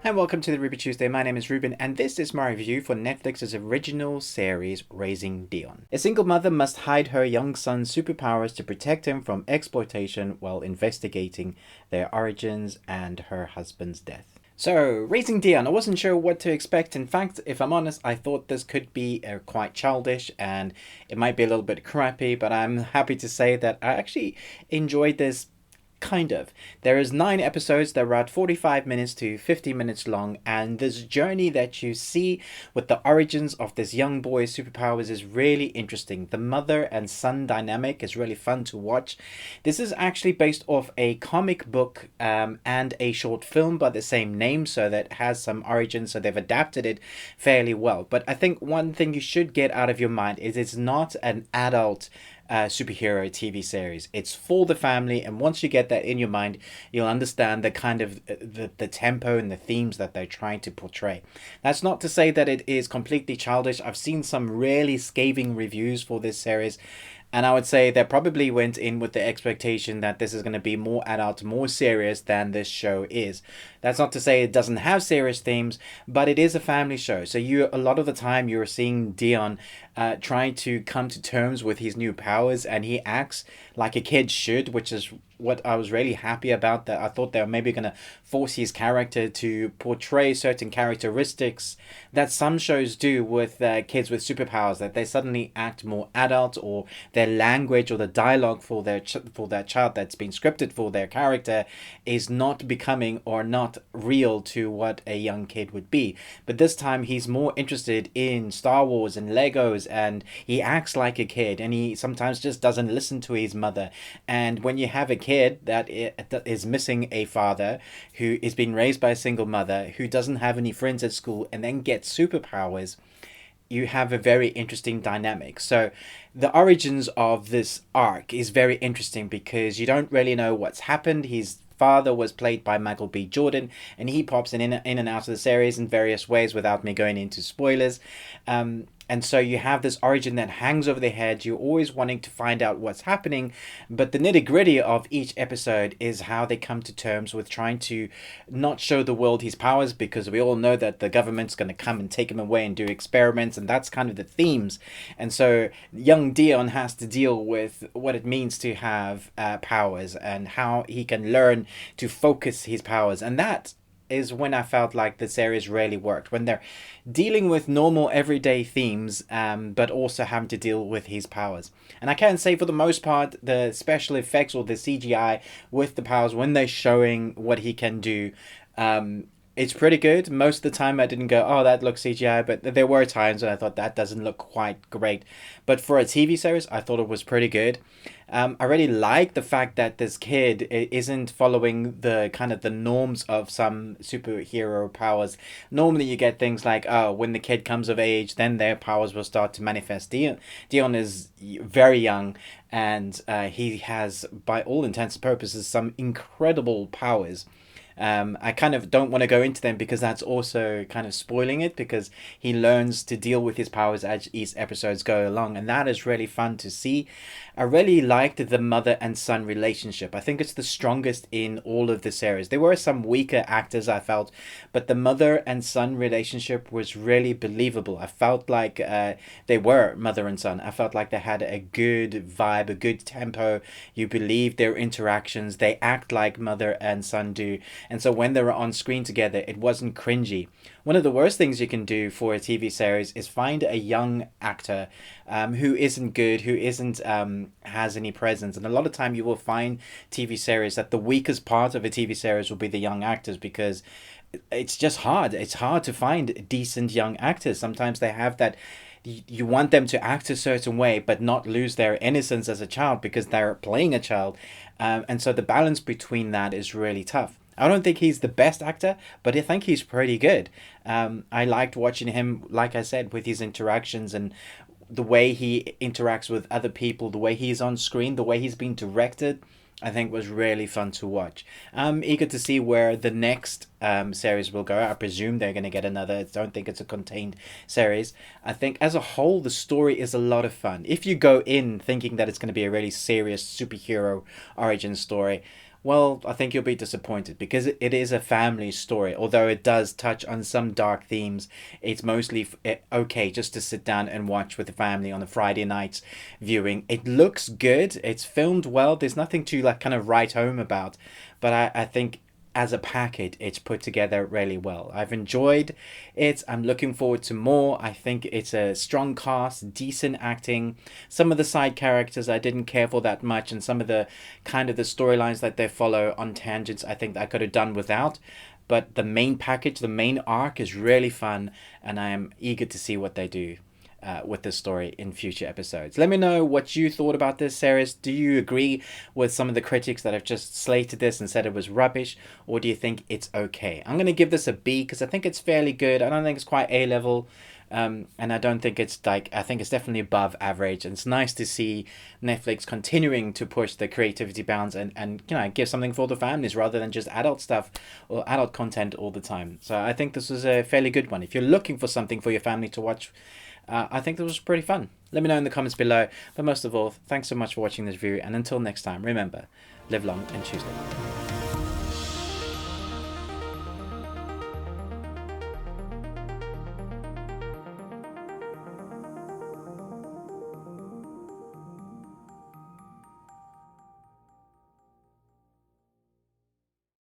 And welcome to the Ruby Tuesday. My name is Ruben, and this is my review for Netflix's original series, Raising Dion. A single mother must hide her young son's superpowers to protect him from exploitation while investigating their origins and her husband's death. So, Raising Dion, I wasn't sure what to expect. In fact, if I'm honest, I thought this could be quite childish and it might be a little bit crappy, but I'm happy to say that I actually enjoyed this. Kind of. There is 9 episodes that are at 45 minutes to 50 minutes long, and this journey that you see with the origins of this young boy's superpowers is really interesting. The mother and son dynamic is really fun to watch. This is actually based off a comic book and a short film by the same name, so that has some origins, so they've adapted it fairly well. But I think one thing you should get out of your mind is it's not an adult superhero TV series. It's for the family, and once you get that in your mind, you'll understand the kind of the tempo and the themes that they're trying to portray. That's not to say that it is completely childish. I've seen some really scathing reviews for this series, and I would say they probably went in with the expectation that this is going to be more adult, more serious than this show is. That's not to say it doesn't have serious themes, but it is a family show. So a lot of the time you're seeing Dion trying to come to terms with his new powers, and he acts like a kid should, which is what I was really happy about. That I thought they were maybe going to force his character to portray certain characteristics that some shows do with kids with superpowers, that they suddenly act more adult, or their language or the dialogue for their child that's been scripted for their character is not becoming or not real to what a young kid would be. But this time he's more interested in Star Wars and Legos, and he acts like a kid, and he sometimes just doesn't listen to his mother. And when you have a kid that is missing a father, who is being raised by a single mother, who doesn't have any friends at school, and then gets superpowers, you have a very interesting dynamic. So the origins of this arc is very interesting because you don't really know what's happened. His father was played by Michael B. Jordan, and he pops in and out of the series in various ways without me going into spoilers. And so you have this origin that hangs over their head. You're always wanting to find out what's happening, but the nitty gritty of each episode is how they come to terms with trying to not show the world his powers, because we all know that the government's going to come and take him away and do experiments, and that's kind of the themes. And so young Dion has to deal with what it means to have powers, and how he can learn to focus his powers. And that is when I felt like the series really worked, when they're dealing with normal everyday themes, but also having to deal with his powers. And I can say for the most part, the special effects or the CGI with the powers, when they're showing what he can do, it's pretty good. Most of the time I didn't go, oh, that looks CGI, but there were times when I thought that doesn't look quite great. But for a TV series, I thought it was pretty good. I really like the fact that this kid isn't following the kind of the norms of some superhero powers. Normally you get things like, oh, when the kid comes of age, then their powers will start to manifest. Dion is very young, and he has, by all intents and purposes, some incredible powers. I kind of don't want to go into them because that's also kind of spoiling it, because he learns to deal with his powers as each episodes go along, and that is really fun to see. I really liked the mother and son relationship. I think it's the strongest in all of the series. There were some weaker actors, I felt, but the mother and son relationship was really believable. I felt like they were mother and son. I felt like they had a good vibe, a good tempo. You believe their interactions. They act like mother and son do. And so when they were on screen together, it wasn't cringy. One of the worst things you can do for a TV series is find a young actor who isn't good, who isn't has any presence. And a lot of time you will find TV series that the weakest part of a TV series will be the young actors, because it's just hard. It's hard to find decent young actors. Sometimes they have that, you want them to act a certain way but not lose their innocence as a child because they're playing a child. And so the balance between that is really tough. I don't think he's the best actor, but I think he's pretty good. I liked watching him, like I said, with his interactions and the way he interacts with other people, the way he's on screen, the way he's being directed. I think was really fun to watch. I'm eager to see where the next series will go. I presume they're going to get another. I don't think it's a contained series. I think as a whole, the story is a lot of fun. If you go in thinking that it's going to be a really serious superhero origin story, well, I think you'll be disappointed because it is a family story. Although it does touch on some dark themes, it's mostly okay just to sit down and watch with the family on a Friday night viewing. It looks good. It's filmed well. There's nothing to like kind of write home about, but I think as a package, it's put together really well. I've enjoyed it. I'm looking forward to more. I think it's a strong cast, decent acting. Some of the side characters I didn't care for that much, and some of the kind of the storylines that they follow on tangents, I think I could have done without. But the main package, the main arc is really fun, and I am eager to see what they do with this story in future episodes. Let me know what you thought about this series. Do you agree with some of the critics that have just slated this and said it was rubbish, or do you think it's okay? I'm going to give this a B because I think it's fairly good. I don't think it's quite A level. And I don't think it's like, I think it's definitely above average. And it's nice to see Netflix continuing to push the creativity bounds and give something for the families rather than just adult stuff or adult content all the time. So I think this was a fairly good one. If you're looking for something for your family to watch, I think this was pretty fun. Let me know in the comments below. But most of all, thanks so much for watching this review. And until next time, remember, live long and choose life.